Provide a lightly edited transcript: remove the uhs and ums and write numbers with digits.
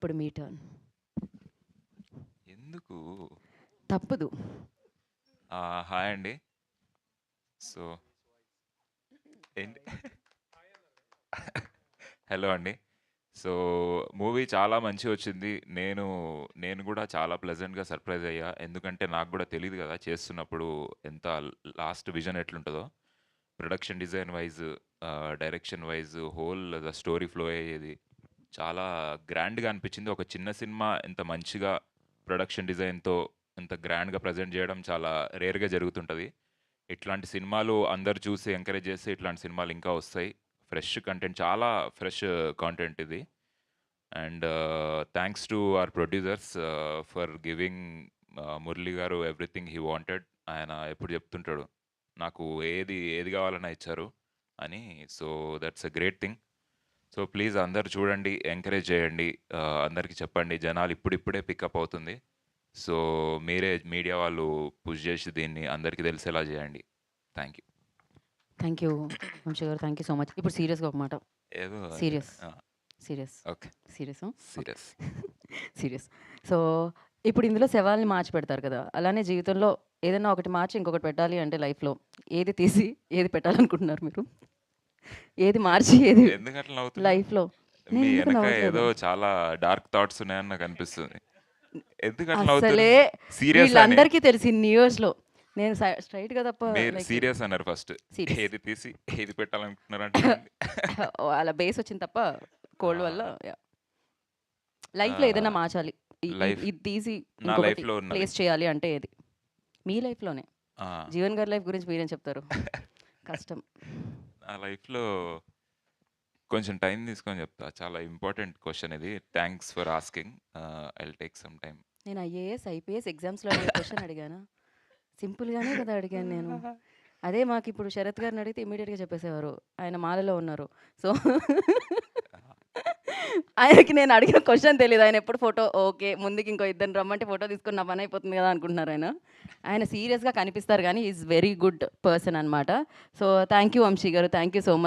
ఇప్పుడు మీ టర్న్. ఎందుకు? తప్పదు. హాయ్ అండి. సో ఏంటి? హలో అండి. సో మూవీ చాలా మంచిగొచ్చింది. నేను గూడా చాలా ప్లెజెంట్‌గా సర్ప్రైజ్ అయ్యా. ఎందుకంటే నాకు గూడా తెలీదు గదా! చేస్తున్నప్పుడు ఎంత లాస్ట్ విజన్ ఎట్లుంటదో. Production design wise, direction wise, whole the story flow అయ్యేది. చాలా గ్రాండ్‌గా అనిపిచ్చింది. ఒక చిన్న సినిమా ఇంత మంచిగా ప్రొడక్షన్ డిజైన్‌తో ఇంత గ్రాండ్‌గా ప్రెజెంట్ జేయడం చాలా రేర్‌గా జరుగుతుంటది. ఇట్లాంటి సినిమాలు అందరూ చూసి ఎంకరేజ్ చేస్తే ఇట్లాంటి సినిమాలు ఇంకా వస్తాయి. ఫ్రెష్ కంటెంట్, చాలా ఫ్రెష్ కాంటెంట్ ఇది. And thanks to our producers for giving Murali గారు ఎవ్రీథింగ్ హీ వాంటెడ్. ఆయన ఎప్పుడు చెప్తుంటాడు, నాకు ఏది కావాలన్నా ఇచ్చారు అని. So that's a great thing. So please అందరూ చూడండి, ఎంకరేజ్ చేయండి, అందరికీ చెప్పండి. జనాలు ఇప్పుడిప్పుడే పికప్ అవుతుంది. సో మీరే మీడియా వాళ్ళు పుష్ చేసి దీన్ని అందరికీ తెలిసేలా చేయండి. Thank you. Thank you Vamsi గారు. Thank you so much. ఇప్పుడు సీరియస్గా ఒక మాట. ఏదో serious serious okay. Serious serious. Serious. So ఇప్పుడు ఇందులో శవాల్ని మార్చి పెడతారు కదా, అలానే జీవితంలో ఏదైనా ఒకటి మార్చి ఇంకొకటి పెట్టాలి అంటే లైఫ్లో ఏది తీసి ఏది పెట్టాలనుకుంటున్నారు మీరు? ఏది మార్చి ఏది ఎందుకట్లా నవ్వుతున్నారు? లైఫ్లో? నేను మీ ఎందుకు వెనక నవ్వట్లేదు? ఏదో చాలా డార్క్ థాట్స్ ఉన్నాయని నాకు అనిపిస్తుంది. ఎందుకట్లా నవ్వుతున్నారు? అసలే సీరియస్ అని వీళ్ళందరికీ తెలిసి ఇన్ని ఇయర్స్లో నేను స్ట్రైట్గా తప్ప మీరు like సీరియస్ అన్నారు ఫస్ట్. serious. ఏది తీసి ఏది పెట్టాలనుకుంటున్నారంటే వాళ్ళ బేస్ వచ్చింది తప్ప కోల్డ్ వల్ల లైఫ్లో ఏదైనా మార్చాలి, లైఫ్ ఇది తీసి నా ఇంకొకటి లైఫ్లో ఉన్నది. ప్లేస్ చేయాలి అంటే ఏది? మీ లైఫ్లోనే. ఆ, జీవన్ గారి లైఫ్ గురించి మీరేం చెప్తారు? కష్టం. నా లైఫ్లో కొంచెం టైం తీసుకొని చెప్తా. చాలా ఇంపార్టెంట్ క్వశ్చన్ ఇది. Thanks for asking. I will take some time. నేను ఐఏఎస్ ఐపీఎస్ ఎగ్జామ్స్లో అడిగే క్వశ్చన్ అడిగానా? సింపుల్గానే కదా అడిగాను నేను. అదే మాకు ఇప్పుడు శరత్ గారిని అడిగితే ఇమీడియట్గా చెప్పేసేవారు, ఆయన మాలలో ఉన్నారు. సో ఆయనకి నేను అడిగిన క్వశ్చన్ తెలియదు. ఆయన ఎప్పుడు ఫోటో ఓకే, ముందుకి ఇంకో ఇద్దరిని రమ్మంటే ఫోటో తీసుకుని నా పని అయిపోతుంది కదా అనుకుంటున్నారు. ఆయన సీరియస్గా కనిపిస్తారు కానీ ఈజ్ వెరీ గుడ్ పర్సన్ అనమాట. సో థ్యాంక్ యూ వంశీ గారు, థ్యాంక్ యూ సో మచ్.